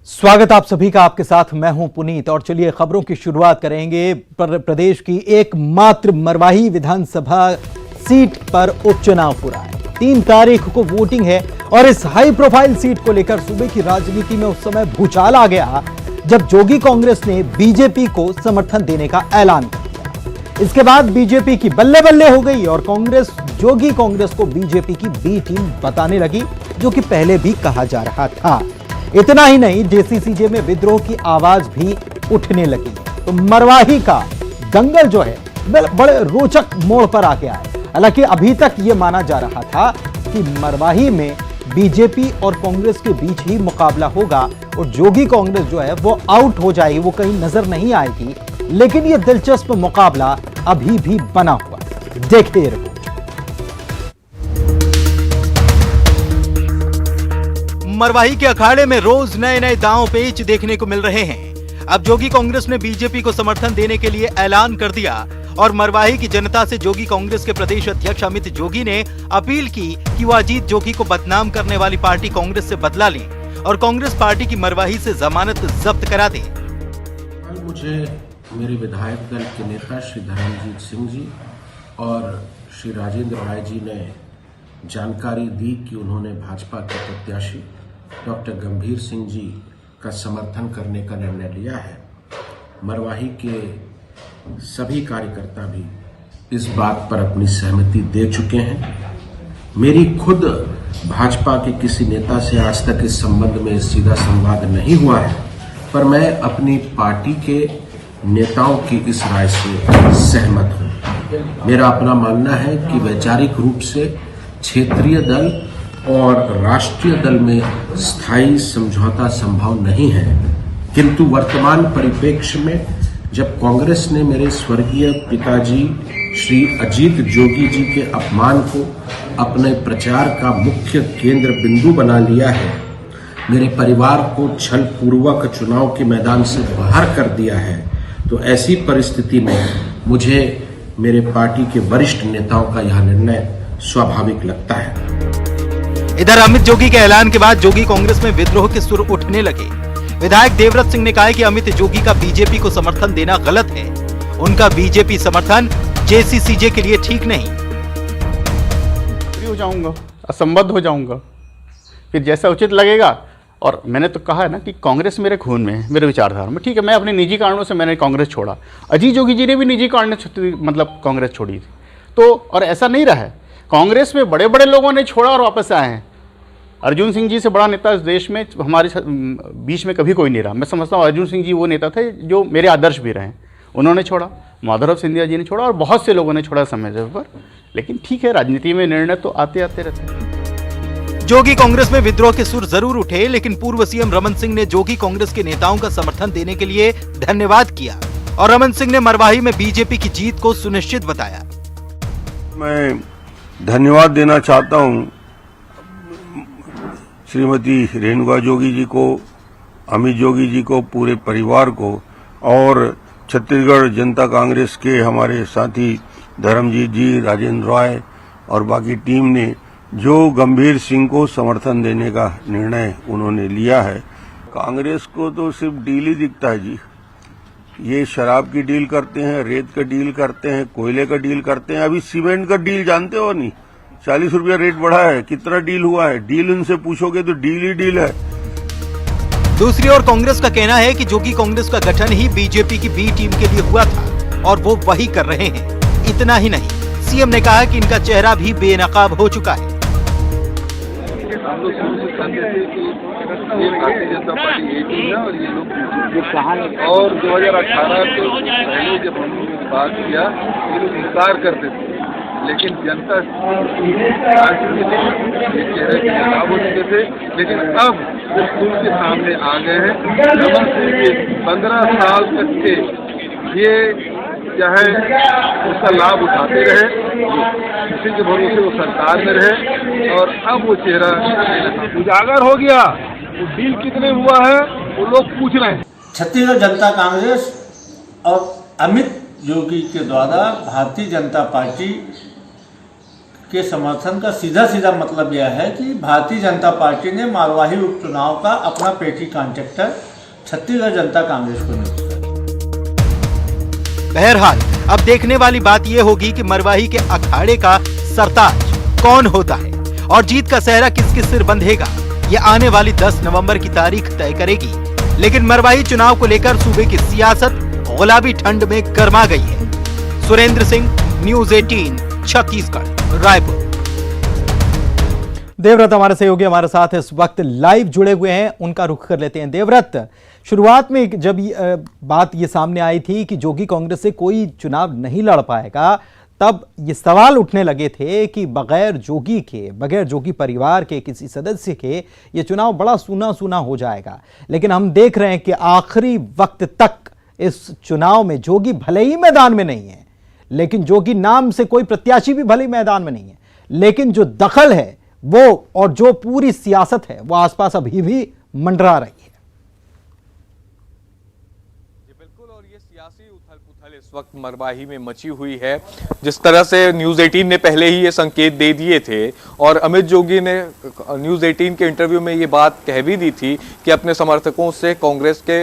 स्वागत आप सभी का। आपके साथ मैं हूं पुनीत और चलिए खबरों की शुरुआत करेंगे। प्रदेश की एकमात्र मरवाही विधानसभा सीट पर उपचुनाव हो रहा है। 3 तारीख को वोटिंग है और इस हाई प्रोफाइल सीट को लेकर सूबे की राजनीति में उस समय भूचाल आ गया जब जोगी कांग्रेस ने बीजेपी को समर्थन देने का ऐलान कर दिया। इसके बाद बीजेपी की बल्ले बल्ले हो गई और कांग्रेस जोगी कांग्रेस को बीजेपी की बी टीम बताने लगी, जो कि पहले भी कहा जा रहा था। इतना ही नहीं, जेसीसीजे में विद्रोह की आवाज भी उठने लगी। तो मरवाही का दंगल जो है बड़े रोचक मोड़ पर आ गया है। हालांकि अभी तक यह माना जा रहा था कि मरवाही में बीजेपी और कांग्रेस के बीच ही मुकाबला होगा और जोगी कांग्रेस जो है वो आउट हो जाएगी, वो कहीं नजर नहीं आएगी। लेकिन यह दिलचस्प मुकाबला अभी भी बना हुआ है। देखते रहो। मरवाही के अखाड़े में रोज नए नए दांव पेच देखने को मिल रहे हैं। अब जोगी कांग्रेस ने बीजेपी को समर्थन देने के लिए ऐलान कर दिया और मरवाही की जनता से जोगी कांग्रेस के प्रदेश अध्यक्ष अमित जोगी ने अपील की कि वो अजीत जोगी को बदनाम करने वाली पार्टी कांग्रेस से बदला लें और कांग्रेस पार्टी की मरवाही से जमानत जब्त करा दें। मुझे मेरे विधायक दल के नेता श्री धर्मजीत सिंह जी और श्री राजेंद्र राय जी ने जानकारी दी कि उन्होंने भाजपा के प्रत्याशी डॉक्टर गंभीर सिंह जी का समर्थन करने का निर्णय लिया है। मरवाही के सभी कार्यकर्ता भी इस बात पर अपनी सहमति दे चुके हैं। मेरी खुद भाजपा के किसी नेता से आज तक इस संबंध में सीधा संवाद नहीं हुआ है, पर मैं अपनी पार्टी के नेताओं की इस राय से सहमत हूं। मेरा अपना मानना है कि वैचारिक रूप से क्षेत्रीय दल और राष्ट्रीय दल में स्थायी समझौता संभव नहीं है, किंतु वर्तमान परिप्रेक्ष्य में जब कांग्रेस ने मेरे स्वर्गीय पिताजी श्री अजीत जोगी जी के अपमान को अपने प्रचार का मुख्य केंद्र बिंदु बना लिया है, मेरे परिवार को छल पूर्वक चुनाव के मैदान से बाहर कर दिया है, तो ऐसी परिस्थिति में मुझे मेरे पार्टी के वरिष्ठ नेताओं का यह निर्णय स्वाभाविक लगता है। इधर अमित जोगी के ऐलान के बाद जोगी कांग्रेस में विद्रोह के सुर उठने लगे। विधायक देवव्रत सिंह ने कहा कि अमित जोगी का बीजेपी को समर्थन देना गलत है। उनका बीजेपी समर्थन जेसीसीजे के लिए ठीक नहीं। हो जाऊंगा, असंबद्ध हो जाऊंगा, फिर जैसा उचित लगेगा। और मैंने तो कहा है ना कि कांग्रेस मेरे खून में है, मेरे विचारधारा में। ठीक है, मैं अपने निजी कारणों से मैंने कांग्रेस छोड़ा। अजीत जोगी जी ने भी निजी कारणों से मतलब कांग्रेस छोड़ी थी। तो और ऐसा नहीं रहा है, कांग्रेस में बड़े बड़े लोगों ने छोड़ा और वापस आए हैं। अर्जुन सिंह जी से बड़ा नेता इस देश में हमारे बीच में कभी कोई नहीं रहा। मैं समझता हूँ अर्जुन सिंह जी वो नेता थे जो मेरे आदर्श भी रहे। उन्होंने छोड़ा, माधवराव सिंधिया जी ने छोड़ा और बहुत से लोगों ने छोड़ा समय पर। लेकिन ठीक है, राजनीति में निर्णय तो आते आते रहते हैं। जोगी कांग्रेस में विद्रोह के सुर जरूर उठे, लेकिन पूर्व सीएम रमन सिंह ने जोगी कांग्रेस के नेताओं का समर्थन देने के लिए धन्यवाद किया और रमन सिंह ने मरवाही में बीजेपी की जीत को सुनिश्चित बताया। मैं धन्यवाद देना चाहता हूं श्रीमती रेणुका जोगी जी को, अमित जोगी जी को, पूरे परिवार को और छत्तीसगढ़ जनता कांग्रेस के हमारे साथी धर्मजीत जी, राजेंद्र राय और बाकी टीम ने जो गंभीर सिंह को समर्थन देने का निर्णय उन्होंने लिया है। कांग्रेस को तो सिर्फ डील ही दिखता है जी। ये शराब की डील करते हैं, रेत का डील करते हैं, कोयले का डील करते हैं। अभी सीमेंट का डील जानते हो नहीं? 40 रुपया रेट बढ़ा है। कितना डील हुआ है? डील उनसे पूछोगे तो डील ही डील है। दूसरी ओर कांग्रेस का कहना है कि जोगी कांग्रेस का गठन ही बीजेपी की बी टीम के लिए हुआ था और वो वही कर रहे हैं। इतना ही नहीं, सीएम ने कहा कि इनका चेहरा भी बेनकाब हो चुका है। ये भारतीय जनता पार्टी एक ही है और ये लोग और 2018 के पहले जब हमने बात किया ये लोग इंकार करते थे, लेकिन जनता चेहरे के खराब हो चुके थे। लेकिन अब वो खुल के सामने आ गए हैं। रमन सिंह के 15 साल तक के ये चाहे उसका लाभ उठाते रहे, उसी के भरोसे वो सरकार में रहे और अब वो चेहरा उजागर हो गया। वो डील कितने हुआ है वो लोग पूछ रहे हैं। छत्तीसगढ़ जनता कांग्रेस और अमित जोगी के द्वारा भारतीय जनता पार्टी के समर्थन का सीधा सीधा मतलब यह है कि भारतीय जनता पार्टी ने मरवाही उपचुनाव का अपना पेटी कॉन्ट्रैक्टर छत्तीसगढ़ जनता कांग्रेस को नियुक्त किया। बहरहाल अब देखने वाली बात यह होगी कि मरवाही के अखाड़े का सरताज कौन होता है और जीत का सेहरा किसके सिर बंधेगा, ये आने वाली 10 नवंबर की तारीख तय करेगी। लेकिन मरवाही चुनाव को लेकर सूबे की सियासत गुलाबी ठंड में गर्मा गई है। सुरेंद्र सिंह, न्यूज़ 18, छत्तीसगढ़, रायपुर। देवव्रत हमारे सहयोगी हमारे साथ इस वक्त लाइव जुड़े हुए हैं, उनका रुख कर लेते हैं। देवव्रत, शुरुआत में जब बात ये सामने आई थी कि जोगी कांग्रेस से कोई चुनाव नहीं लड़ पाएगा, तब ये सवाल उठने लगे थे कि बगैर जोगी परिवार के किसी सदस्य के ये चुनाव बड़ा सूना सूना हो जाएगा। लेकिन हम देख रहे हैं कि आखिरी वक्त तक इस चुनाव में जोगी भले ही मैदान में नहीं है, लेकिन जोगी नाम से कोई प्रत्याशी भी भले ही मैदान में नहीं है, लेकिन जो दखल है वो और जो पूरी सियासत है वो आसपास अभी भी मंडरा रही है। बिल्कुल, और ये सियासी उथल-पुथल इस वक्त मरवाही में मची हुई है। जिस तरह से न्यूज़ 18 ने पहले ही ये संकेत दे दिए थे और अमित जोगी ने न्यूज़ 18 के इंटरव्यू में ये बात कह भी दी थी कि अपने समर्थकों से कांग्रेस के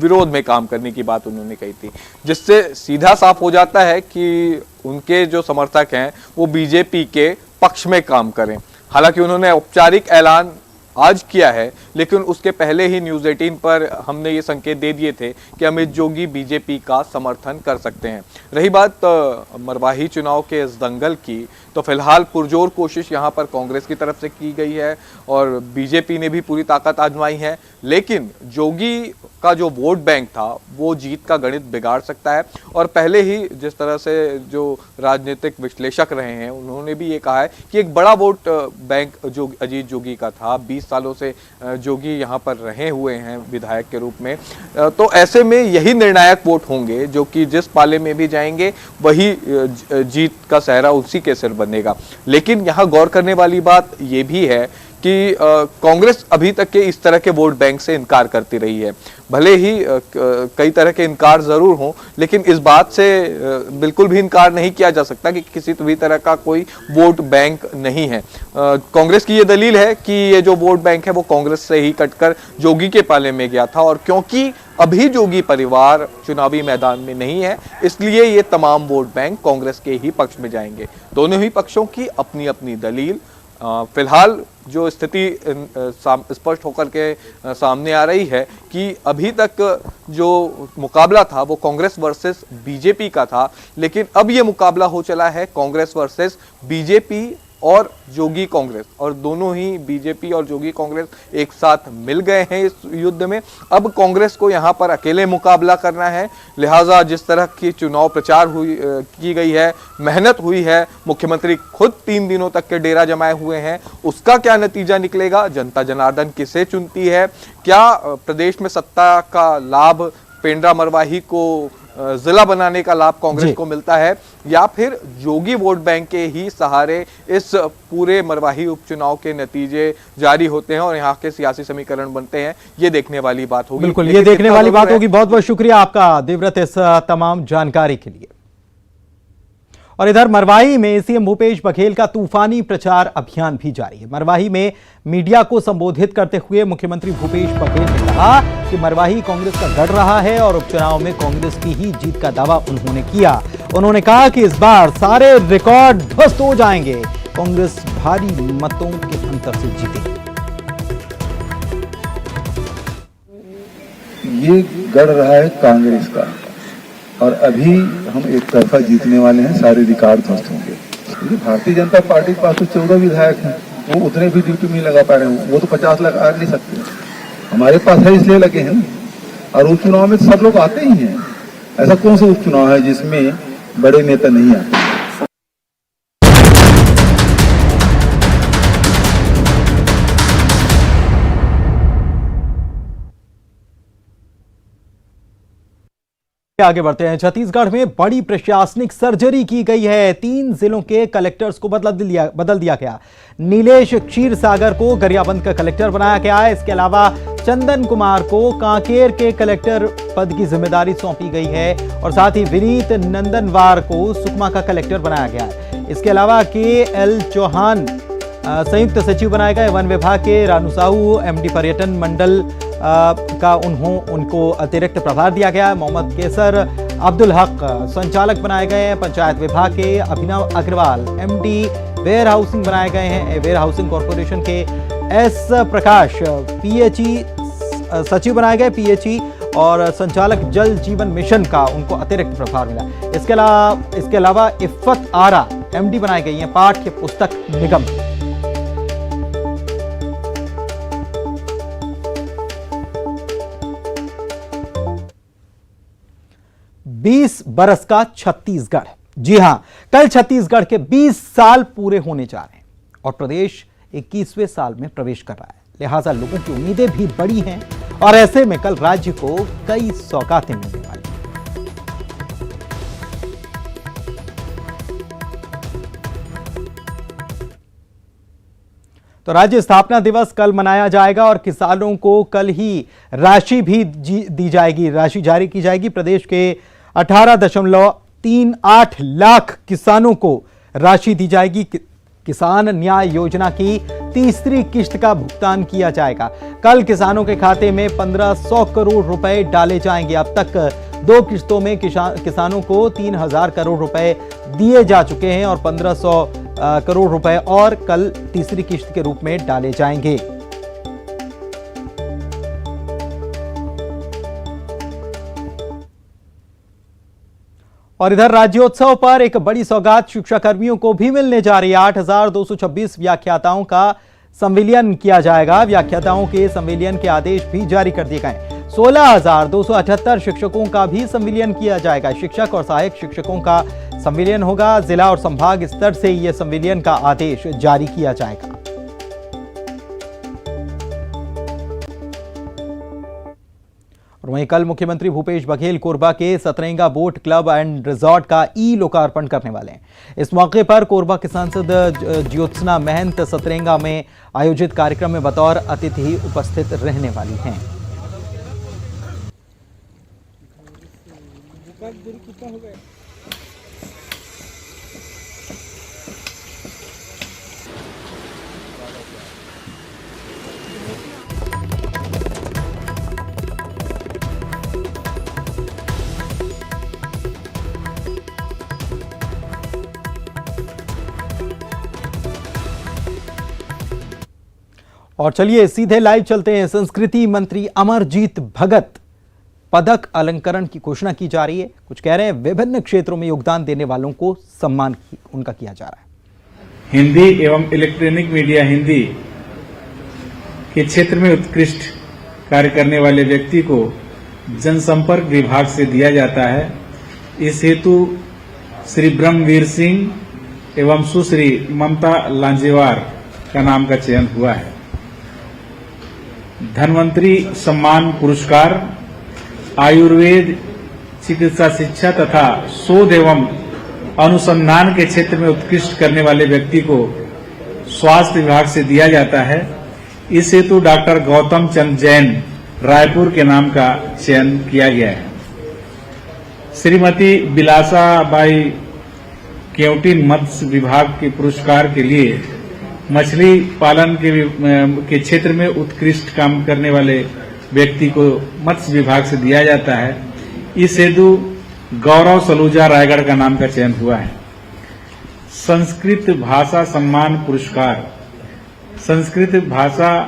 विरोध में काम करने की बात उन्होंने कही थी, जिससे सीधा साफ हो जाता है कि उनके जो समर्थक हैं वो बीजेपी के पक्ष में काम करें। हालांकि उन्होंने औपचारिक ऐलान आज किया है, लेकिन उसके पहले ही न्यूज़ 18 पर हमने ये संकेत दे दिए थे कि अमित जोगी बीजेपी का समर्थन कर सकते हैं। रही बात मरवाही चुनाव के इस दंगल की, तो फिलहाल पुरजोर कोशिश यहाँ पर कांग्रेस की तरफ से की गई है और बीजेपी ने भी पूरी ताकत आजमाई है, लेकिन जोगी का जो वोट बैंक था वो जीत का गणित बिगाड़ सकता है। और पहले ही जिस तरह से जो राजनीतिक विश्लेषक रहे हैं उन्होंने भी ये कहा है कि एक बड़ा वोट बैंक जो अजीत जोगी का था, 20 सालों से जोगी यहाँ पर रहे हुए हैं विधायक के रूप में, तो ऐसे में यही निर्णायक वोट होंगे जो कि जिस पाले में भी जाएंगे वही जीत का सेहरा उसी के सिर बनेगा। लेकिन यहाँ गौर करने वाली बात ये भी है कि कांग्रेस अभी तक के इस तरह के वोट बैंक से इनकार करती रही है। भले ही कई तरह के इनकार जरूर हों, लेकिन इस बात से बिल्कुल भी इनकार नहीं किया जा सकता कि किसी भी तरह का कोई वोट बैंक नहीं है। कांग्रेस की ये दलील है कि ये जो वोट बैंक है वो कांग्रेस से ही कटकर जोगी के पाले में गया था और क्योंकि अभी जोगी परिवार चुनावी मैदान में नहीं है, इसलिए ये तमाम वोट बैंक कांग्रेस के ही पक्ष में जाएंगे। दोनों ही पक्षों की अपनी अपनी दलील। फिलहाल जो स्थिति स्पष्ट होकर के सामने आ रही है कि अभी तक जो मुकाबला था वो कांग्रेस वर्सेस बीजेपी का था, लेकिन अब ये मुकाबला हो चला है कांग्रेस वर्सेस बीजेपी और जोगी कांग्रेस, और दोनों ही बीजेपी और जोगी कांग्रेस एक साथ मिल गए हैं इस युद्ध में। अब कांग्रेस को यहाँ पर अकेले मुकाबला करना है, लिहाजा जिस तरह की चुनाव प्रचार की गई है, मेहनत हुई है, मुख्यमंत्री खुद 3 दिनों तक के डेरा जमाए हुए हैं, उसका क्या नतीजा निकलेगा, जनता जनार्दन किसे चुनती है, क्या प्रदेश में सत्ता का लाभ पेंड्रा मरवाही को जिला बनाने का लाभ कांग्रेस को मिलता है या फिर जोगी वोट बैंक के ही सहारे इस पूरे मरवाही उपचुनाव के नतीजे जारी होते हैं और यहाँ के सियासी समीकरण बनते हैं, ये देखने वाली बात होगी। बिल्कुल, ये देखने वाली बात होगी। बहुत बहुत शुक्रिया आपका देवव्रत इस तमाम जानकारी के लिए। और इधर मरवाही में सीएम भूपेश बघेल का तूफानी प्रचार अभियान भी जारी है। मरवाही में मीडिया को संबोधित करते हुए मुख्यमंत्री भूपेश बघेल ने कहा कि मरवाही कांग्रेस का गढ़ रहा है और उपचुनाव में कांग्रेस की ही जीत का दावा उन्होंने किया। उन्होंने कहा कि इस बार सारे रिकॉर्ड ध्वस्त हो जाएंगे, कांग्रेस भारी मतों के अंतर से जीतेगी। ये गढ़ रहा है कांग्रेस का और अभी हम एक तरफा जीतने वाले हैं, सारे रिकॉर्ड ध्वस्त होंगे। क्योंकि भारतीय जनता पार्टी के पास तो 14 विधायक हैं, वो उतने भी ड्यूटी नहीं लगा पा रहे हैं, वो तो 50 लाख आ नहीं सकते। हमारे पास है इसलिए लगे हैं ना। और उपचुनाव में सब लोग आते ही हैं, ऐसा कौन सा उपचुनाव है जिसमें बड़े नेता नहीं आते। आगे बढ़ते हैं। छत्तीसगढ़ में बड़ी प्रशासनिक सर्जरी की गई है। 3 जिलों के कलेक्टर्स को बदल दिया गया। नीलेश क्षीरसागर को गरियाबंद का कलेक्टर बनाया गया है। इसके अलावा चंदन कुमार को कांकेर के कलेक्टर पद की जिम्मेदारी सौंपी गई है और साथ ही विनीत नंदनवार को सुकमा का कलेक्टर बनाया गया है। इसके अलावा KL चौहान संयुक्त सचिव बनाए गए। वन विभाग के रानू साहू MD पर्यटन मंडल का उनको अतिरिक्त प्रभार दिया गया। मोहम्मद केसर अब्दुल हक संचालक बनाए गए हैं। पंचायत विभाग के अभिनव अग्रवाल MD वेयर हाउसिंग बनाए गए हैं। वेयर हाउसिंग कॉरपोरेशन के S प्रकाश PHE सचिव बनाए गए। PHE और संचालक जल जीवन मिशन का उनको अतिरिक्त प्रभार मिला। इसके अलावा इफ्फत आरा MD बनाई गई हैं पाठ्य पुस्तक निगम। बीस बरस का छत्तीसगढ़। जी हां, कल छत्तीसगढ़ के 20 साल पूरे होने जा रहे हैं और प्रदेश 21वें साल में प्रवेश कर रहा है। लिहाजा लोगों की उम्मीदें भी बड़ी हैं और ऐसे में कल राज्य को कई सौगातें मिलने वाली हैं। तो राज्य स्थापना दिवस कल मनाया जाएगा और किसानों को कल ही राशि भी दी जाएगी, राशि जारी की जाएगी। प्रदेश के 18.38 लाख किसानों को राशि दी जाएगी। किसान न्याय योजना की तीसरी किश्त का भुगतान किया जाएगा। कल किसानों के खाते में 1500 करोड़ रुपए डाले जाएंगे। अब तक 2 किश्तों में किसानों को 3000 करोड़ रुपए दिए जा चुके हैं और 1500 करोड़ रुपए और कल तीसरी किश्त के रूप में डाले जाएंगे। और इधर राज्योत्सव पर एक बड़ी सौगात शिक्षा कर्मियों को भी मिलने जा रही है। 8226 व्याख्याताओं का संविलियन किया जाएगा। व्याख्याताओं के संविलियन के आदेश भी जारी कर दिए गए। 16,278 शिक्षकों का भी संविलियन किया जाएगा। शिक्षक और सहायक शिक्षकों का संविलियन होगा। जिला और संभाग स्तर से यह संविलियन का आदेश जारी किया जाएगा। और वहीं कल मुख्यमंत्री भूपेश बघेल कोरबा के सतरंगा बोट क्लब एंड रिजॉर्ट का लोकार्पण करने वाले हैं। इस मौके पर कोरबा के सांसद ज्योत्सना महंत सतरंगा में आयोजित कार्यक्रम में बतौर अतिथि उपस्थित रहने वाली हैं। और चलिए सीधे लाइव चलते हैं। संस्कृति मंत्री अमरजीत भगत पदक अलंकरण की घोषणा की जा रही है। कुछ कह रहे हैं विभिन्न क्षेत्रों में योगदान देने वालों को सम्मान उनका किया जा रहा है। हिंदी एवं इलेक्ट्रॉनिक मीडिया हिंदी के क्षेत्र में उत्कृष्ट कार्य करने वाले व्यक्ति को जनसंपर्क विभाग से दिया जाता है। इस हेतु श्री ब्रह्मवीर सिंह एवं सुश्री ममता लांजेवार का नाम का चयन हुआ है। धन्वंतरी सम्मान पुरस्कार आयुर्वेद चिकित्सा शिक्षा तथा शोध एवं अनुसंधान के क्षेत्र में उत्कृष्ट करने वाले व्यक्ति को स्वास्थ्य विभाग से दिया जाता है। इस हेतु डॉक्टर गौतम चंद जैन रायपुर के नाम का चयन किया गया है। श्रीमती बिलासाबाई केवटिन मत्स्य विभाग के पुरस्कार के लिए मछली पालन के क्षेत्र में उत्कृष्ट काम करने वाले व्यक्ति को मत्स्य विभाग से दिया जाता है। इस हेतु गौरव सलूजा रायगढ़ का नाम का चयन हुआ है। संस्कृत भाषा सम्मान पुरस्कार संस्कृत भाषा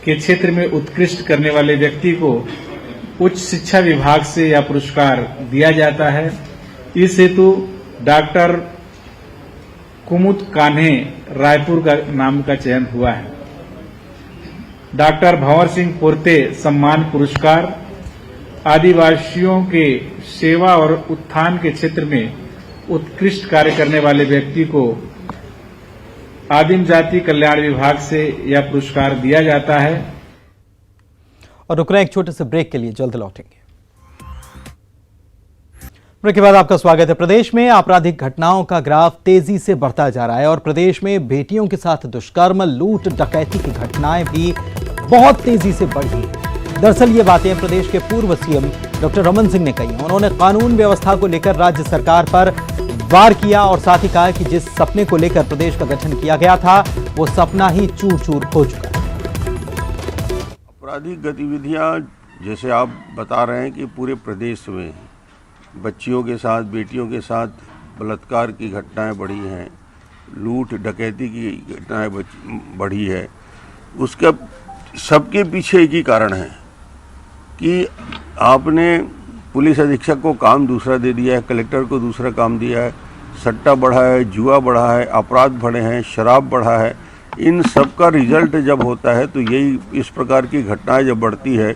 के क्षेत्र में उत्कृष्ट करने वाले व्यक्ति को उच्च शिक्षा विभाग से यह पुरस्कार दिया जाता है। इस हेतु डॉक्टर कुमुद कान्हे रायपुर का नाम का चयन हुआ है। डॉक्टर भंवर सिंह पोर्ते सम्मान पुरस्कार आदिवासियों के सेवा और उत्थान के क्षेत्र में उत्कृष्ट कार्य करने वाले व्यक्ति को आदिम जाति कल्याण विभाग से यह पुरस्कार दिया जाता है। और रुक रहे हैं एक छोटे से ब्रेक के लिए, जल्द लौटेंगे। ब्रेक के बाद आपका स्वागत है। प्रदेश में आपराधिक घटनाओं का ग्राफ तेजी से बढ़ता जा रहा है और प्रदेश में बेटियों के साथ दुष्कर्म, लूट, डकैती की घटनाएं भी बहुत तेजी से बढ़ी हैं। दरअसल ये बातें प्रदेश के पूर्व सीएम डॉक्टर रमन सिंह ने कही। उन्होंने कानून व्यवस्था को लेकर राज्य सरकार पर वार किया और साथ ही कहा कि जिस सपने को लेकर प्रदेश का गठन किया गया था वो सपना ही चूर चूर हो चुका है। आपराधिक गतिविधियां जैसे आप बता रहे हैं कि पूरे प्रदेश में बच्चियों के साथ, बेटियों के साथ बलात्कार की घटनाएं बढ़ी हैं, लूट डकैती की घटनाएं बढ़ी है। उसका सबके पीछे एक ही कारण है कि आपने पुलिस अधीक्षक को काम दूसरा दे दिया है, कलेक्टर को दूसरा काम दिया है, सट्टा बढ़ा है, जुआ बढ़ा है, अपराध बढ़े हैं, शराब बढ़ा है। इन सब का रिजल्ट जब होता है तो यही इस प्रकार की घटनाएं जब बढ़ती है,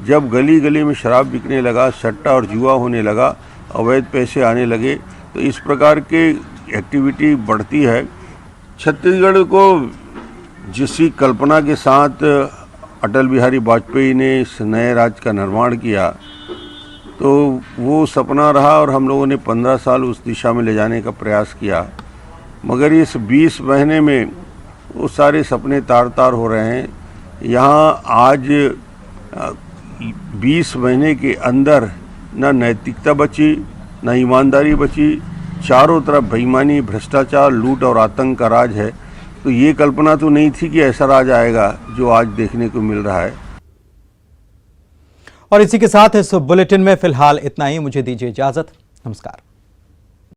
जब गली गली में शराब बिकने लगा, सट्टा और जुआ होने लगा, अवैध पैसे आने लगे, तो इस प्रकार के एक्टिविटी बढ़ती है। छत्तीसगढ़ को जिस कल्पना के साथ अटल बिहारी वाजपेयी ने इस नए राज्य का निर्माण किया, तो वो सपना रहा और हम लोगों ने 15 साल उस दिशा में ले जाने का प्रयास किया, मगर इस 20 महीने में वो सारे सपने तार तार हो रहे हैं। यहाँ आज 20 महीने के अंदर न नैतिकता बची, न ईमानदारी बची, चारों तरफ बेईमानी, भ्रष्टाचार, लूट और आतंक का राज है। तो ये कल्पना तो नहीं थी कि ऐसा राज आएगा जो आज देखने को मिल रहा है। और इसी के साथ इस बुलेटिन में फिलहाल इतना ही। मुझे दीजिए इजाजत। नमस्कार।